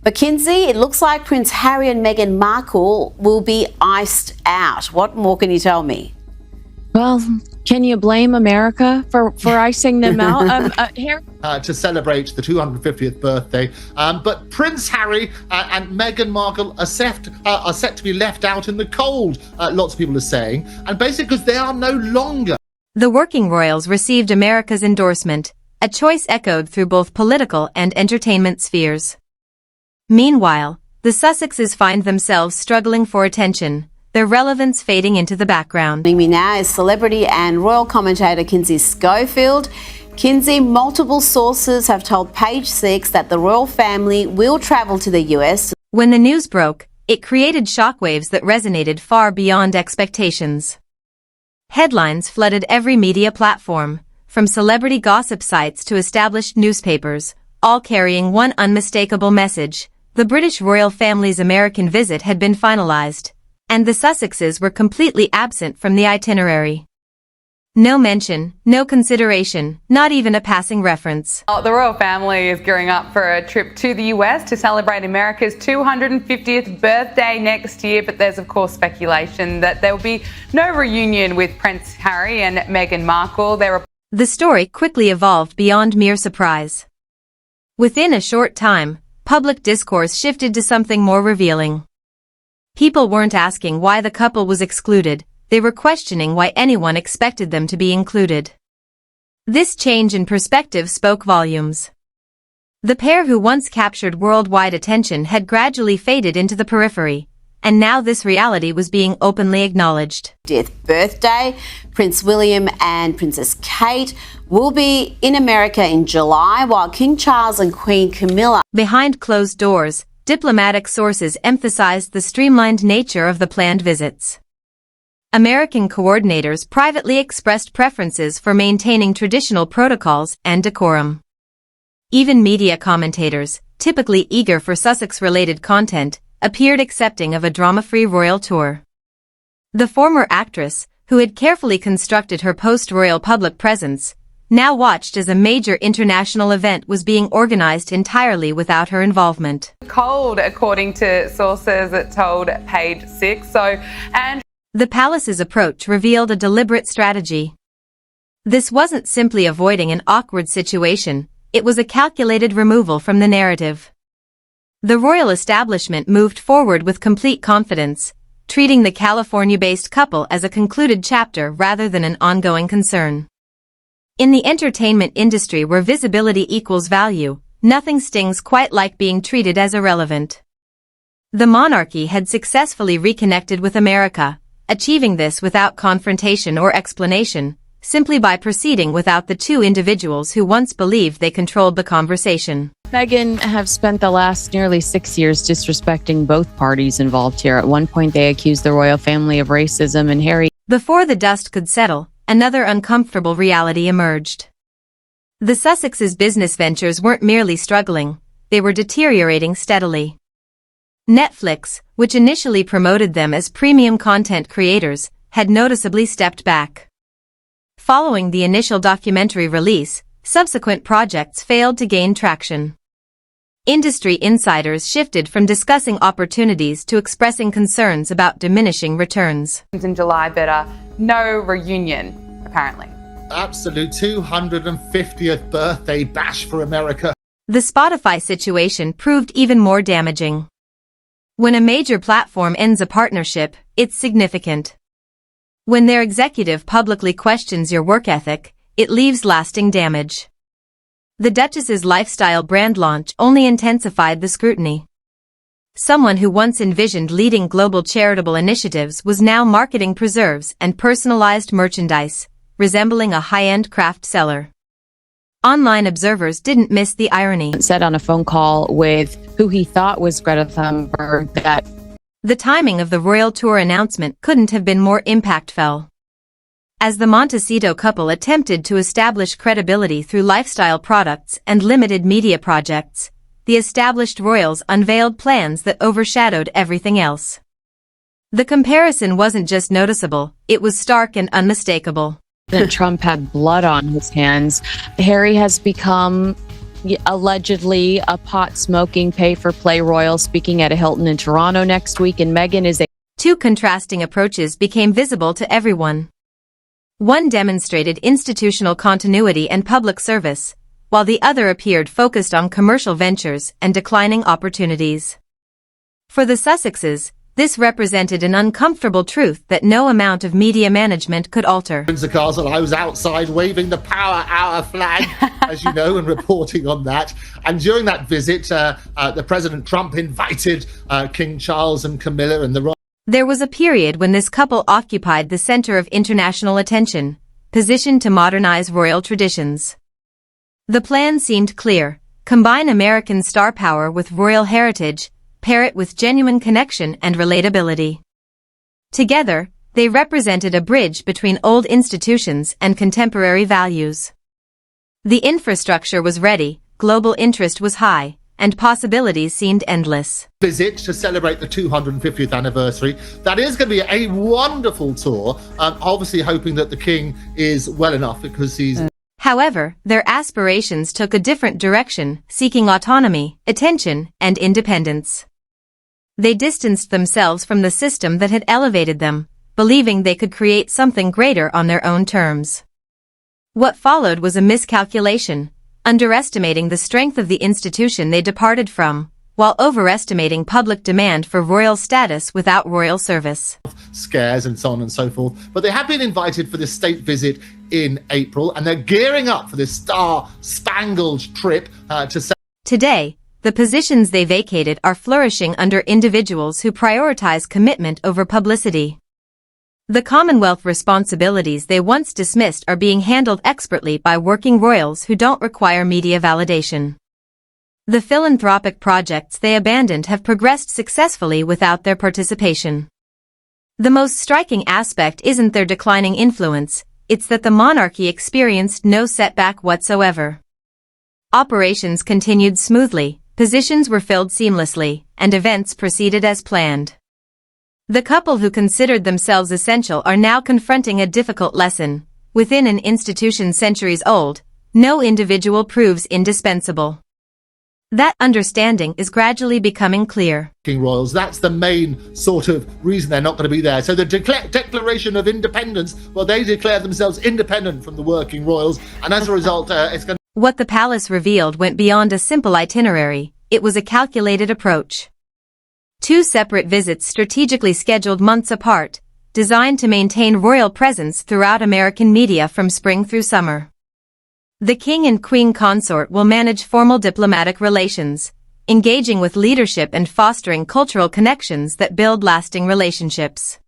But Kinsey, it looks like Prince Harry and Meghan Markle will be iced out. What more can you tell me? Well, can you blame America for icing them out? Harry to celebrate the 250th birthday. But Prince Harry and Meghan Markle are set to be left out in the cold, lots of people are saying, and basically because they are no longer. The working royals received America's endorsement, a choice echoed through both political and entertainment spheres. Meanwhile, the Sussexes find themselves struggling for attention, their relevance fading into the background. Joining me now is celebrity and royal commentator Kinsey Schofield. Kinsey, multiple sources have told Page 6 that the royal family will travel to the US. When the news broke, it created shockwaves that resonated far beyond expectations. Headlines flooded every media platform, from celebrity gossip sites to established newspapers, all carrying one unmistakable message: the British royal family's American visit had been finalized, and the Sussexes were completely absent from the itinerary. No mention, no consideration, not even a passing reference. The royal family is gearing up for a trip to the US to celebrate America's 250th birthday next year, but there's of course speculation that there will be no reunion with Prince Harry and Meghan Markle. The story quickly evolved beyond mere surprise. Within a short time, public discourse shifted to something more revealing. People weren't asking why the couple was excluded, they were questioning why anyone expected them to be included. This change in perspective spoke volumes. The pair who once captured worldwide attention had gradually faded into the periphery, and now this reality was being openly acknowledged. 50th birthday, Prince William and Princess Kate will be in America in July, while King Charles and Queen Camilla. Behind closed doors, diplomatic sources emphasized the streamlined nature of the planned visits. American coordinators privately expressed preferences for maintaining traditional protocols and decorum. Even media commentators, typically eager for Sussex-related content, appeared accepting of a drama-free royal tour. The former actress, who had carefully constructed her post-royal public presence, now watched as a major international event was being organized entirely without her involvement. Cold, according to sources that told Page 6. The palace's approach revealed a deliberate strategy. This wasn't simply avoiding an awkward situation, it was a calculated removal from the narrative. The royal establishment moved forward with complete confidence, treating the California-based couple as a concluded chapter rather than an ongoing concern. In the entertainment industry where visibility equals value, nothing stings quite like being treated as irrelevant. The monarchy had successfully reconnected with America, achieving this without confrontation or explanation, simply by proceeding without the two individuals who once believed they controlled the conversation. Meghan have spent the last nearly 6 years disrespecting both parties involved here. At one point, they accused the royal family of racism, and Harry. Before the dust could settle, another uncomfortable reality emerged. The Sussexes' business ventures weren't merely struggling, they were deteriorating steadily. Netflix, which initially promoted them as premium content creators, had noticeably stepped back. Following the initial documentary release, subsequent projects failed to gain traction. Industry insiders shifted from discussing opportunities to expressing concerns about diminishing returns. In July, but no reunion, apparently. Absolute 250th birthday bash for America. The Spotify situation proved even more damaging. When a major platform ends a partnership, it's significant. When their executive publicly questions your work ethic, it leaves lasting damage. The Duchess's lifestyle brand launch only intensified the scrutiny. Someone who once envisioned leading global charitable initiatives was now marketing preserves and personalized merchandise, resembling a high-end craft seller. Online observers didn't miss the irony. Said on a phone call with who he thought was Greta Thunberg that the timing of the royal tour announcement couldn't have been more impactful. As the Montecito couple attempted to establish credibility through lifestyle products and limited media projects, the established royals unveiled plans that overshadowed everything else. The comparison wasn't just noticeable, it was stark and unmistakable. Trump had blood on his hands. Harry has become allegedly a pot-smoking pay-for-play royal speaking at a Hilton in Toronto next week, and Meghan is a... Two contrasting approaches became visible to everyone. One demonstrated institutional continuity and public service, while the other appeared focused on commercial ventures and declining opportunities. For the Sussexes, this represented an uncomfortable truth that no amount of media management could alter. Windsor Castle, I was outside waving the Power Hour flag, as you know, and reporting on that. And during that visit, the President Trump invited King Charles and Camilla and the... There was a period when this couple occupied the center of international attention, positioned to modernize royal traditions. The plan seemed clear: combine American star power with royal heritage, pair it with genuine connection and relatability. Together, they represented a bridge between old institutions and contemporary values. The infrastructure was ready, global interest was high, and possibilities seemed endless. Visit to celebrate the 250th anniversary. That is going to be a wonderful tour. Obviously hoping that the King is well enough because he's... However, their aspirations took a different direction, seeking autonomy, attention, and independence. They distanced themselves from the system that had elevated them, believing they could create something greater on their own terms. What followed was a miscalculation, underestimating the strength of the institution they departed from, while overestimating public demand for royal status without royal service. Scares and so on and so forth. But they have been invited for this state visit in April, and they're gearing up for this star-spangled trip to... Today, the positions they vacated are flourishing under individuals who prioritize commitment over publicity. The Commonwealth responsibilities they once dismissed are being handled expertly by working royals who don't require media validation. The philanthropic projects they abandoned have progressed successfully without their participation. The most striking aspect isn't their declining influence, it's that the monarchy experienced no setback whatsoever. Operations continued smoothly, positions were filled seamlessly, and events proceeded as planned. The couple who considered themselves essential are now confronting a difficult lesson. Within an institution centuries old, no individual proves indispensable. That understanding is gradually becoming clear. King Royals, that's the main sort of reason they're not going to be there. So the Declaration of Independence, well, they declare themselves independent from the working royals, and as a result, it's going to... What the palace revealed went beyond a simple itinerary. It was a calculated approach. Two separate visits strategically scheduled months apart, designed to maintain royal presence throughout American media from spring through summer. The King and Queen consort will manage formal diplomatic relations, engaging with leadership and fostering cultural connections that build lasting relationships.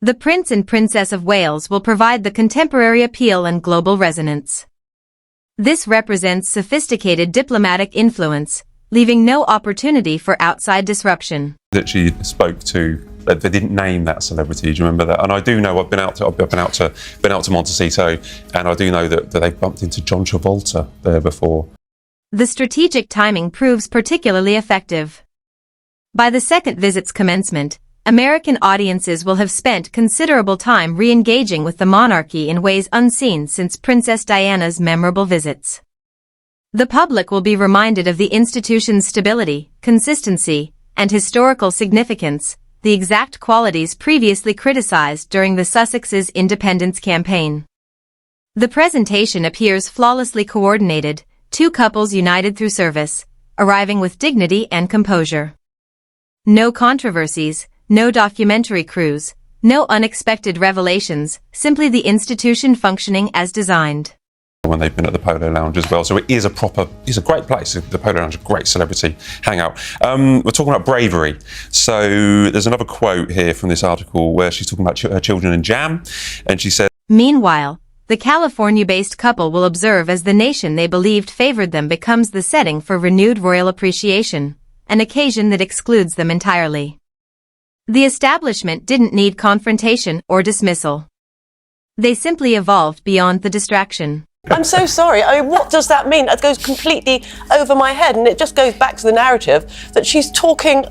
The Prince and Princess of Wales will provide the contemporary appeal and global resonance. This represents sophisticated diplomatic influence, leaving no opportunity for outside disruption. That she spoke to, they didn't name that celebrity. Do you remember that? And I do know I've been out to Montecito, and I do know that they bumped into John Travolta there before. The strategic timing proves particularly effective. By the second visit's commencement, American audiences will have spent considerable time re-engaging with the monarchy in ways unseen since Princess Diana's memorable visits. The public will be reminded of the institution's stability, consistency, and historical significance, the exact qualities previously criticized during the Sussexes' independence campaign. The presentation appears flawlessly coordinated, two couples united through service, arriving with dignity and composure. No controversies, no documentary crews, no unexpected revelations, simply the institution functioning as designed. When they've been at the Polo Lounge as well. So it's a great place. The Polo Lounge is a great celebrity hangout. We're talking about bravery. So there's another quote here from this article where she's talking about her children and jam. And she said, Meanwhile, the California-based couple will observe as the nation they believed favored them becomes the setting for renewed royal appreciation, an occasion that excludes them entirely. The establishment didn't need confrontation or dismissal. They simply evolved beyond the distraction. I'm so sorry. I mean, what does that mean? It goes completely over my head, and it just goes back to the narrative that she's talking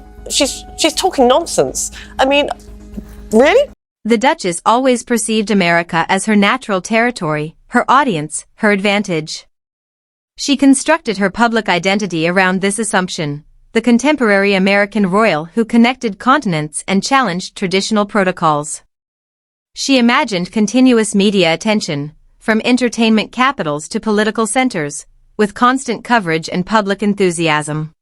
nonsense. I mean, really? The Duchess always perceived America as her natural territory, her audience, her advantage. She constructed her public identity around this assumption, the contemporary American royal who connected continents and challenged traditional protocols. She imagined continuous media attention, from entertainment capitals to political centers, with constant coverage and public enthusiasm.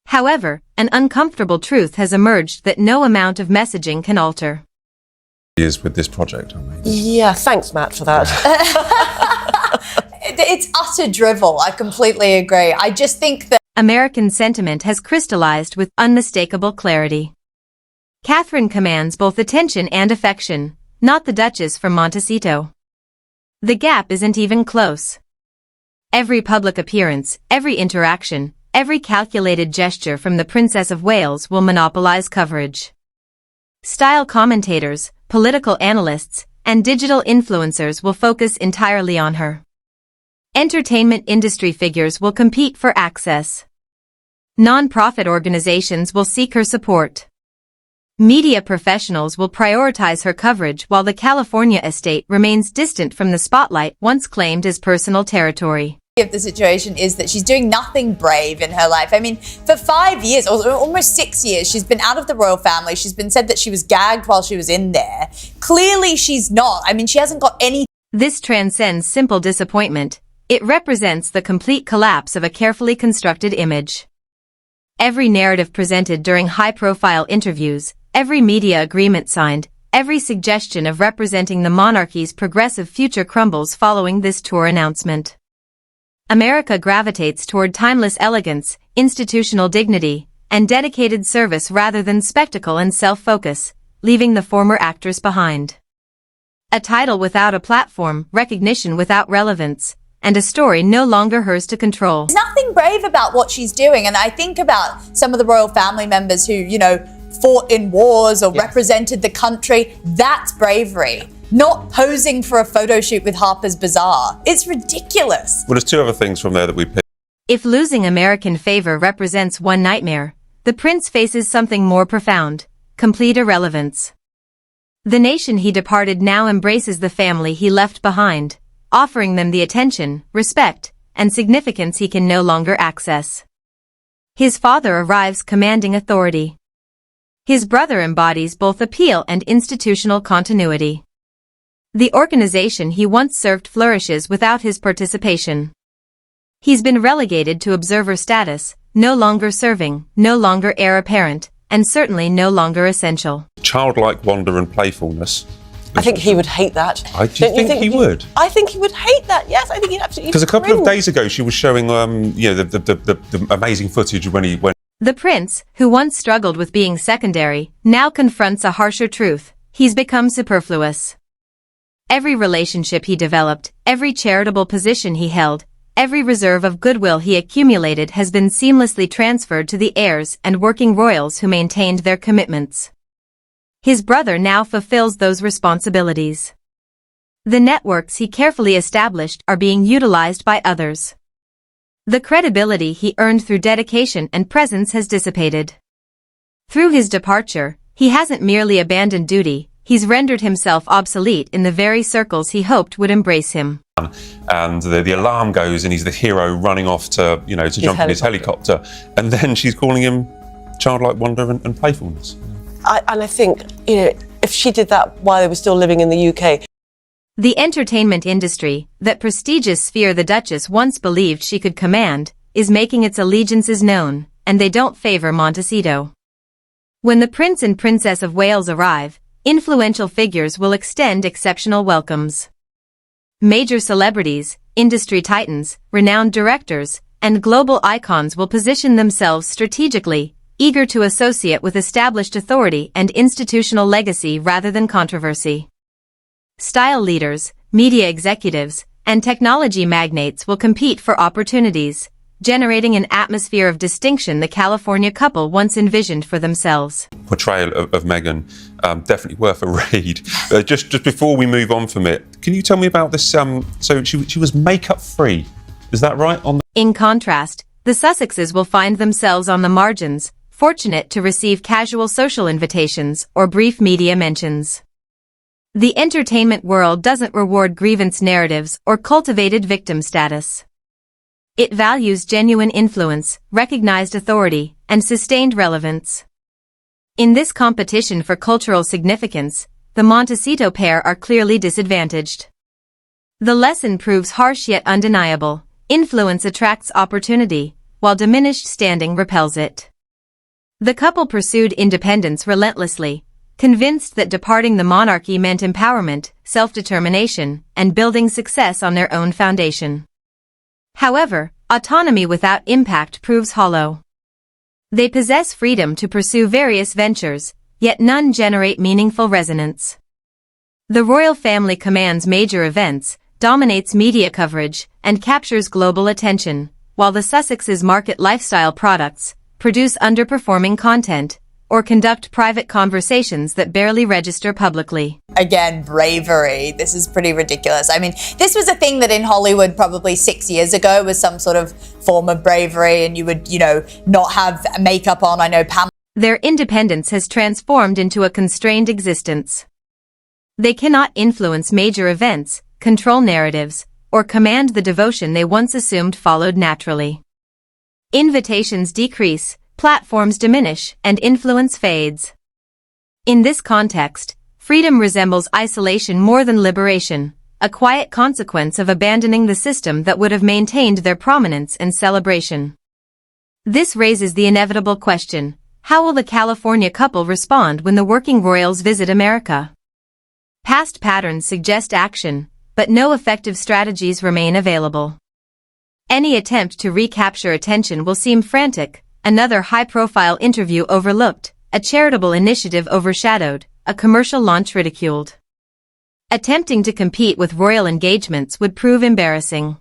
However, an uncomfortable truth has emerged that no amount of messaging can alter. Is with this project, aren't we? Yeah, thanks, Matt, for that. It's utter drivel. I completely agree. I just think that American sentiment has crystallized with unmistakable clarity. Catherine commands both attention and affection, not the Duchess from Montecito. The gap isn't even close. Every public appearance, every interaction, every calculated gesture from the Princess of Wales will monopolize coverage. Style commentators, political analysts, and digital influencers will focus entirely on her. Entertainment industry figures will compete for access. Non-profit organizations will seek her support. Media professionals will prioritize her coverage while the California estate remains distant from the spotlight once claimed as personal territory. of the situation is that she's doing nothing brave in her life. I mean, for 5 years, or almost 6 years, she's been out of the royal family. She's been said that she was gagged while she was in there. Clearly, she's not. I mean, she hasn't got any. This transcends simple disappointment. It represents the complete collapse of a carefully constructed image. Every narrative presented during high-profile interviews, every media agreement signed, every suggestion of representing the monarchy's progressive future crumbles following this tour announcement. America gravitates toward timeless elegance, institutional dignity, and dedicated service rather than spectacle and self-focus, leaving the former actress behind. A title without a platform, recognition without relevance, and a story no longer hers to control. There's nothing brave about what she's doing, and I think about some of the royal family members who, fought in wars or represented the country. That's bravery. Not posing for a photo shoot with Harper's Bazaar. It's ridiculous. Well, there's two other things from there that we picked. If losing American favor represents one nightmare, the prince faces something more profound: complete irrelevance. The nation he departed now embraces the family he left behind, offering them the attention, respect, and significance he can no longer access. His father arrives commanding authority. His brother embodies both appeal and institutional continuity. The organization he once served flourishes without his participation. He's been relegated to observer status, no longer serving, no longer heir apparent, and certainly no longer essential. Childlike wonder and playfulness. I think he would hate that. Do you think he would? I think he would hate that, yes. I think he'd absolutely Because a couple of cringe. days ago she was showing the amazing footage when he went. The prince, who once struggled with being secondary, now confronts a harsher truth: he's become superfluous. Every relationship he developed, every charitable position he held, every reserve of goodwill he accumulated has been seamlessly transferred to the heirs and working royals who maintained their commitments. His brother now fulfills those responsibilities. The networks he carefully established are being utilized by others. The credibility he earned through dedication and presence has dissipated. Through his departure, he hasn't merely abandoned duty, he's rendered himself obsolete in the very circles he hoped would embrace him. And the alarm goes and he's the hero running off to jump in his helicopter. And then she's calling him childlike wonder and playfulness. I think, if she did that while they were still living in the UK. The entertainment industry, that prestigious sphere the Duchess once believed she could command, is making its allegiances known, and they don't favor Montecito. When the Prince and Princess of Wales arrive, influential figures will extend exceptional welcomes. Major celebrities, industry titans, renowned directors, and global icons will position themselves strategically, eager to associate with established authority and institutional legacy rather than controversy. Style leaders, media executives, and technology magnates will compete for opportunities, generating an atmosphere of distinction the California couple once envisioned for themselves. Portrayal of Meghan, definitely worth a read. Just before we move on from it, can you tell me about this? So she was makeup free, is that right? In contrast, the Sussexes will find themselves on the margins, fortunate to receive casual social invitations or brief media mentions. The entertainment world doesn't reward grievance narratives or cultivated victim status. It values genuine influence, recognized authority, and sustained relevance. In this competition for cultural significance, the Montecito pair are clearly disadvantaged. The lesson proves harsh yet undeniable. Influence attracts opportunity, while diminished standing repels it. The couple pursued independence relentlessly, convinced that departing the monarchy meant empowerment, self-determination, and building success on their own foundation. However, autonomy without impact proves hollow. They possess freedom to pursue various ventures, yet none generate meaningful resonance. The royal family commands major events, dominates media coverage, and captures global attention, while the Sussexes market lifestyle products, produce underperforming content, or conduct private conversations that barely register publicly. Again, bravery. This is pretty ridiculous. I mean, this was a thing that in Hollywood probably 6 years ago was some sort of form of bravery, and you would, not have makeup on. I know Pam. Their independence has transformed into a constrained existence. They cannot influence major events, control narratives, or command the devotion they once assumed followed naturally. Invitations decrease, platforms diminish, and influence fades. In this context, freedom resembles isolation more than liberation, a quiet consequence of abandoning the system that would have maintained their prominence and celebration. This raises the inevitable question: how will the California couple respond when the working royals visit America? Past patterns suggest action, but no effective strategies remain available. Any attempt to recapture attention will seem frantic, another high-profile interview overlooked, a charitable initiative overshadowed, a commercial launch ridiculed. Attempting to compete with royal engagements would prove embarrassing.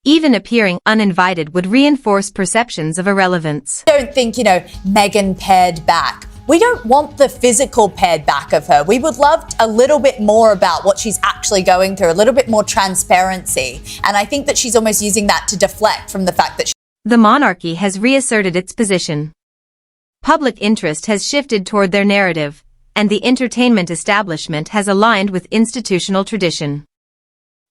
Even appearing uninvited would reinforce perceptions of irrelevance. I don't think, Meghan paired back. We don't want the physical paired back of her. We would love a little bit more about what she's actually going through, a little bit more transparency. And I think that she's almost using that to deflect from the fact that the monarchy has reasserted its position. Public interest has shifted toward their narrative, and the entertainment establishment has aligned with institutional tradition.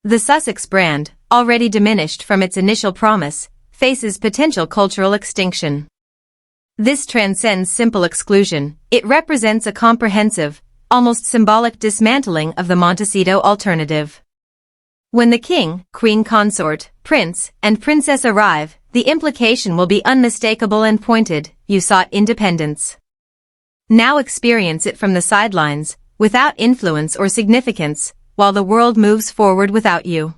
The Sussex brand, already diminished from its initial promise, faces potential cultural extinction. This transcends simple exclusion. It represents a comprehensive, almost symbolic dismantling of the Montecito alternative. When the king, queen consort, prince, and princess arrive, the implication will be unmistakable and pointed: you sought independence. Now experience it from the sidelines, without influence or significance, while the world moves forward without you.